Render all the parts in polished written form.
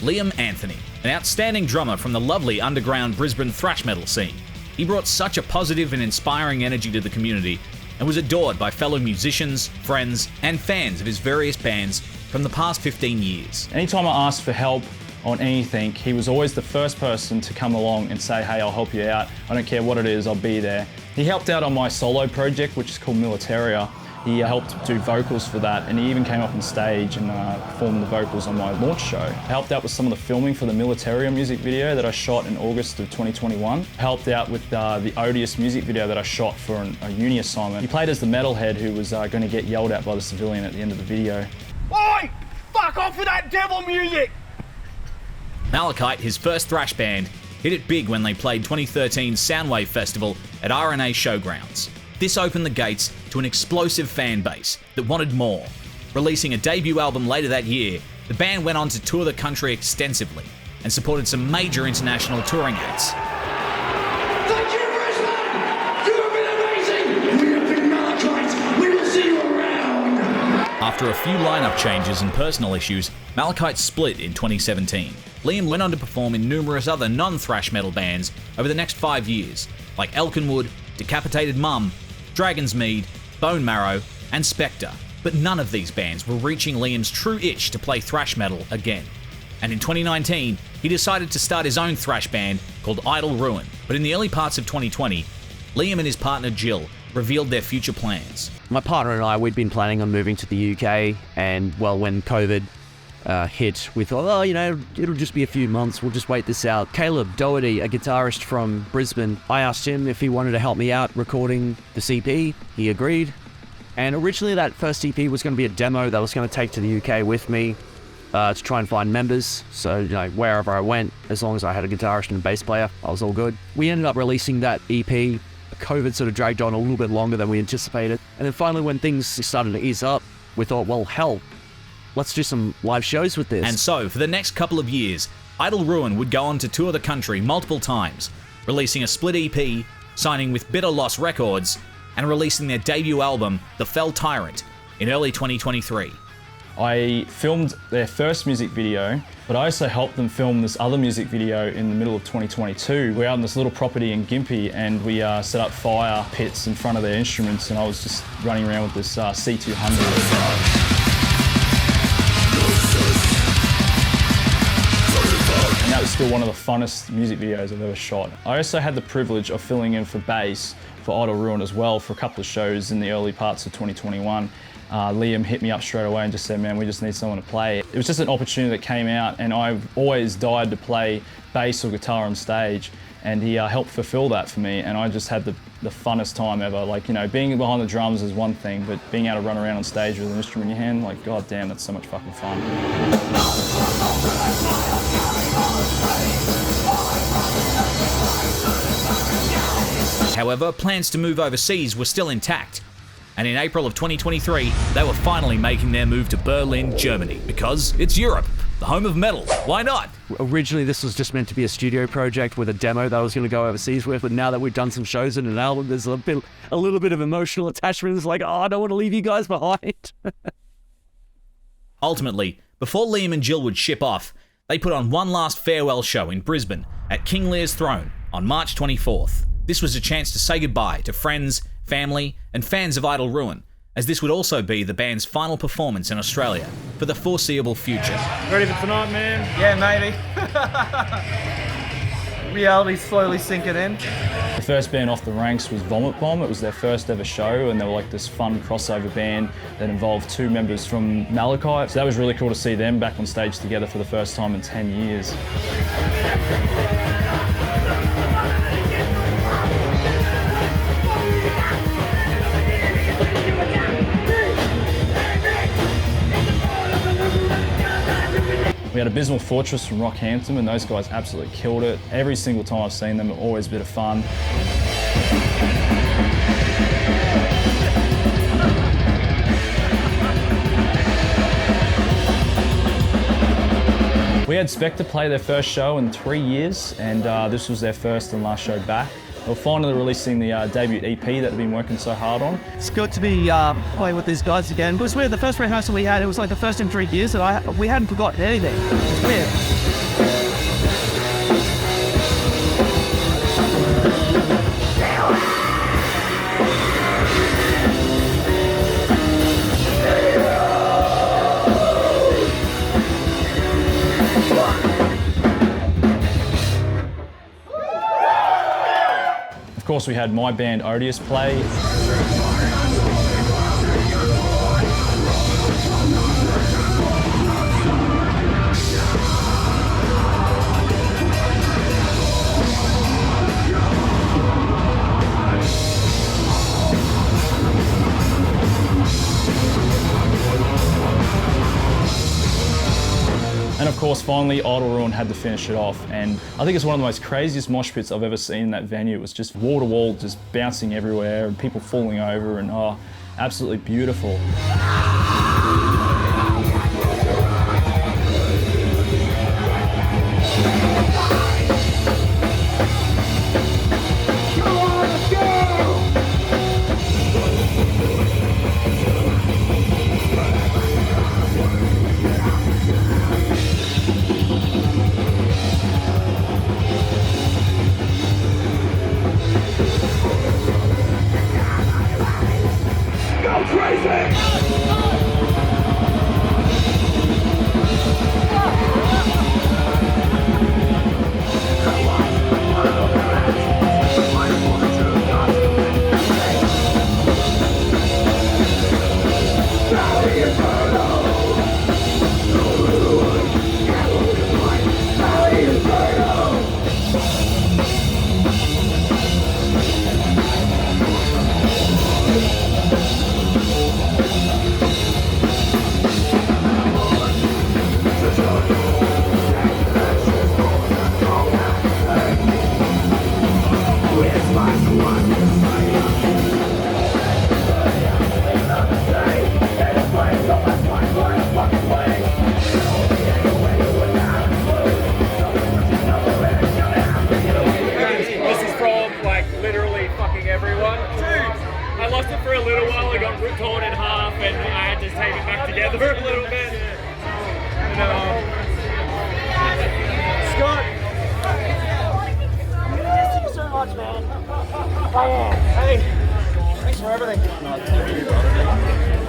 Liam Anthony, an outstanding drummer from the lovely underground Brisbane thrash metal scene. He brought such a positive and inspiring energy to the community and was adored by fellow musicians, friends, and fans of his various bands from the past 15 years. Anytime I asked for help on anything, he was always the first person to come along and say, hey, I'll help you out. I don't care what it is, I'll be there. He helped out on my solo project, which is called Militaria. He helped do vocals for that, and he even came up on stage and performed the vocals on my launch show. Helped out with some of the filming for the Militaria music video that I shot in August of 2021. Helped out with the Odious music video that I shot for a uni assignment. He played as the metalhead who was going to get yelled at by the civilian at the end of the video. Oi! Fuck off with that devil music! Malakyte, his first thrash band, hit it big when they played 2013's Soundwave Festival at RNA Showgrounds. This opened the gates to an explosive fan base that wanted more. Releasing a debut album later that year, the band went on to tour the country extensively and supported some major international touring acts. Thank you, Brisbane! You have been amazing! We have been Malakyte! We will see you around! After a few lineup changes and personal issues, Malakyte split in 2017. Liam went on to perform in numerous other non-thrash metal bands over the next 5 years, like Elkinwood, Decapitated Mum, Dragon's Mead, Bone Marrow, and SPEKTRE. But none of these bands were reaching Liam's true itch to play thrash metal again. And in 2019, he decided to start his own thrash band called Idle Ruin. But in the early parts of 2020, Liam and his partner Jill revealed their future plans. My partner and I, we'd been planning on moving to the UK, and well, when COVID hit, we thought, oh, you know, it'll just be a few months, we'll just wait this out. Caleb Doherty, a guitarist from Brisbane, I asked him if he wanted to help me out recording the EP. He agreed. And originally that first EP was going to be a demo that I was going to take to the UK with me to try and find members. So, you know, wherever I went, as long as I had a guitarist and a bass player, I was all good. We ended up releasing that EP. COVID sort of dragged on a little bit longer than we anticipated. And then finally, when things started to ease up, we thought, well, hell, let's do some live shows with this. And so, for the next couple of years, Idle Ruin would go on to tour the country multiple times, releasing a split EP, signing with Bitter Loss Records, and releasing their debut album, The Fell Tyrant, in early 2023. I filmed their first music video, but I also helped them film this other music video in the middle of 2022. We were out on this little property in Gympie, and we set up fire pits in front of their instruments, and I was just running around with this C200. And that was still one of the funnest music videos I've ever shot. I also had the privilege of filling in for bass for Idle Ruin as well for a couple of shows in the early parts of 2021. Liam hit me up straight away and just said, man, we just need someone to play. It was just an opportunity that came out, and I've always died to play bass or guitar on stage, and he helped fulfill that for me, and I just had the funnest time ever. Like, you know, being behind the drums is one thing, but being able to run around on stage with an instrument in your hand, like, god damn, that's so much fucking fun. However, plans to move overseas were still intact, and in April of 2023, they were finally making their move to Berlin, Germany, because it's Europe, the home of metal. Why not? Originally, this was just meant to be a studio project with a demo that I was going to go overseas with, but now that we've done some shows and an album, there's a little bit of emotional attachment. It's like, oh, I don't want to leave you guys behind. Ultimately, before Liam and Jill would ship off, they put on one last farewell show in Brisbane at King Lear's Throne on March 24th. This was a chance to say goodbye to friends, family, and fans of Idle Ruin, as this would also be the band's final performance in Australia for the foreseeable future. Ready for tonight, man? Yeah, maybe. Reality's slowly sinking in. The first band off the ranks was Vomit Bomb. It was their first ever show, and they were like this fun crossover band that involved two members from Malakyte. So that was really cool to see them back on stage together for the first time in 10 years. We had Abysmal Fortress from Rockhampton, and those guys absolutely killed it. Every single time I've seen them, always a bit of fun. We had SPEKTRE play their first show in 3 years, and this was their first and last show back. We're finally releasing the debut EP that we've been working so hard on. It's good to be playing with these guys again. Because we're the first rehearsal we had, it was like the first in 3 years that we hadn't forgotten anything. It's weird. Of course, we had my band Odious play. And of course, finally, Idle Ruin had to finish it off. And I think it's one of the most craziest mosh pits I've ever seen in that venue. It was just wall to wall, just bouncing everywhere and people falling over and absolutely beautiful. I lost it for a little while, I got torn in half and I had to take it back together a little bit. Scott! Thank you so much, man. Hey, thanks for everything.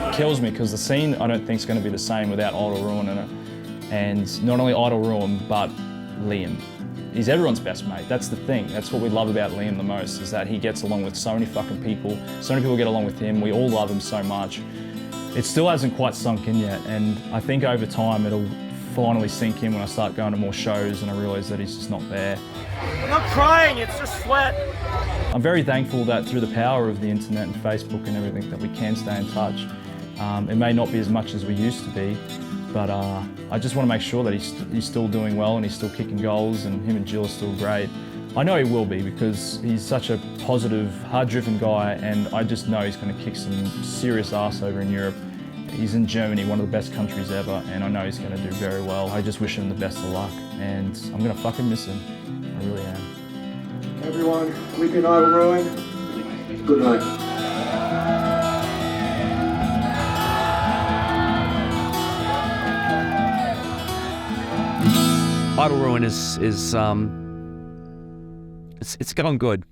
It kills me because the scene I don't think is going to be the same without Idle Ruin in it. And not only Idle Ruin, but Liam. He's everyone's best mate. That's the thing. That's what we love about Liam the most, is that he gets along with so many fucking people. So many people get along with him. We all love him so much. It still hasn't quite sunk in yet, and I think over time it'll finally sink in when I start going to more shows and I realise that he's just not there. I'm not crying, it's just sweat. I'm very thankful that through the power of the internet and Facebook and everything that we can stay in touch. It may not be as much as we used to be, but I just want to make sure that he's still doing well and he's still kicking goals, and him and Jill are still great. I know he will be because he's such a positive, hard-driven guy, and I just know he's going to kick some serious ass over in Europe. He's in Germany, one of the best countries ever, and I know he's going to do very well. I just wish him the best of luck, and I'm going to fucking miss him. I really am. Everyone, we've been Idle Ruin. Good night. Idle Ruin is it's going good.